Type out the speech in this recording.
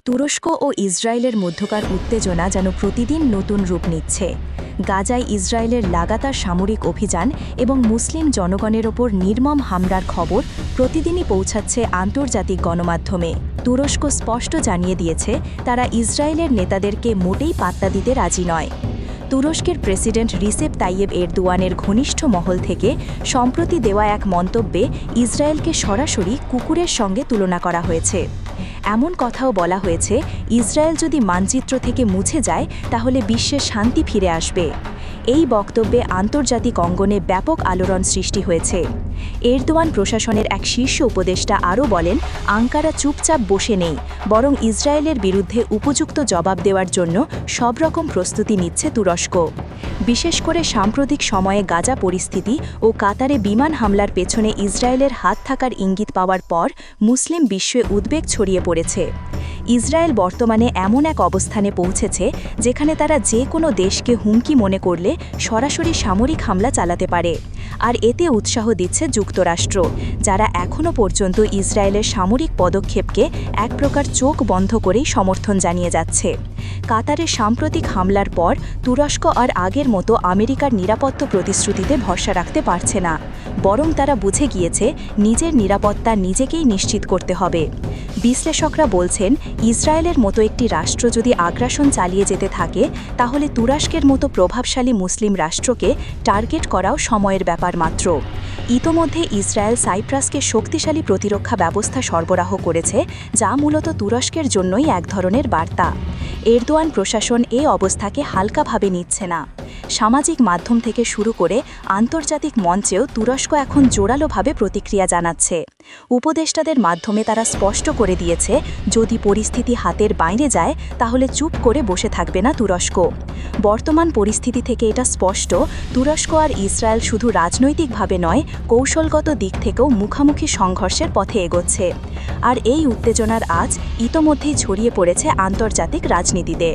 তুরস্ক ও ইসরায়েলের মধ্যকার উত্তেজনা যেন প্রতিদিন নতুন রূপ নিচ্ছে। গাজায় ইসরায়েলের লাগাতার সামরিক অভিযান এবং মুসলিম জনগণের ওপর নির্মম হামলার খবর প্রতিদিনই পৌঁছাচ্ছে আন্তর্জাতিক গণমাধ্যমে। তুরস্ক স্পষ্ট জানিয়ে দিয়েছে তারা ইসরায়েলের নেতাদেরকে মোটেই পাত্তা দিতে রাজি নয়। তুরস্কের প্রেসিডেন্ট রিসেপ তাইয়েব এরদোয়ানের ঘনিষ্ঠ মহল থেকে সম্প্রতি দেওয়া এক মন্তব্যে ইসরায়েলকে সরাসরি কুকুরের সঙ্গে তুলনা করা হয়েছে। এমন কথাও বলা হয়েছে, ইসরায়েল যদি মানচিত্র থেকে মুছে যায় তাহলে বিশ্বে শান্তি ফিরে আসবে। এই বক্তব্যে আন্তর্জাতিক অঙ্গনে ব্যাপক আলোড়ন সৃষ্টি হয়েছে। এরদোয়ান প্রশাসনের এক শীর্ষ উপদেষ্টা আরও বলেন, আঙ্কারা চুপচাপ বসে নেই, বরং ইসরায়েলের বিরুদ্ধে উপযুক্ত জবাব দেওয়ার জন্য সব রকম প্রস্তুতি নিচ্ছে তুরস্ক। বিশেষ করে সাম্প্রতিক সময়ে গাজা পরিস্থিতি ও কাতারে বিমান হামলার পেছনে ইসরায়েলের হাত থাকার ইঙ্গিত পাওয়ার পর মুসলিম বিশ্বে উদ্বেগ ছড়িয়ে পড়েছে। ইসরায়েল বর্তমানে এমন এক অবস্থানে পৌঁছেছে যেখানে তারা যে কোনো দেশকে হুমকি মনে করলে সরাসরি সামরিক হামলা চালাতে পারে। আর এতে উৎসাহ দিচ্ছে যুক্তরাষ্ট্র, যারা এখনও পর্যন্ত ইসরায়েলের সামরিক পদক্ষেপকে এক প্রকার চোখ বন্ধ করেই সমর্থন জানিয়ে যাচ্ছে। কাতারের সাম্প্রতিক হামলার পর তুরস্ক আর আগের মতো আমেরিকার নিরাপত্তা প্রতিশ্রুতিতে ভরসা রাখতে পারছে না, বরং তারা বুঝে গিয়েছে নিজের নিরাপত্তা নিজেকেই নিশ্চিত করতে হবে। বিশ্লেষকরা বলছেন, ইসরায়েলের মতো একটি রাষ্ট্র যদি আগ্রাসন চালিয়ে যেতে থাকে তাহলে তুরস্কের মতো প্রভাবশালী মুসলিম রাষ্ট্রকে টার্গেট করাও সময়ের ব্যাপার মাত্র। ইতোমধ্যে ইসরায়েল সাইপ্রাসকে শক্তিশালী প্রতিরক্ষা ব্যবস্থা সরবরাহ করেছে, যা মূলত তুরস্কের জন্যই এক ধরনের বার্তা। এরদোয়ান প্রশাসন এই অবস্থাকে হালকাভাবে নিচ্ছে না। সামাজিক মাধ্যম থেকে শুরু করে আন্তর্জাতিক মঞ্চেও তুরস্ক এখন জোরালোভাবে প্রতিক্রিয়া জানাচ্ছে। উপদেষ্টাদের মাধ্যমে তারা স্পষ্ট করে দিয়েছে, যদি পরিস্থিতি হাতের বাইরে যায় তাহলে চুপ করে বসে থাকবে না তুরস্ক। বর্তমান পরিস্থিতি থেকে এটা স্পষ্ট, তুরস্ক আর ইসরায়েল শুধু রাজনৈতিকভাবে নয়, কৌশলগত দিক থেকেও মুখোমুখি সংঘর্ষের পথে এগোচ্ছে। আর এই উত্তেজনার আঁচ ইতোমধ্যেই ছড়িয়ে পড়েছে আন্তর্জাতিক রাজনীতিতে।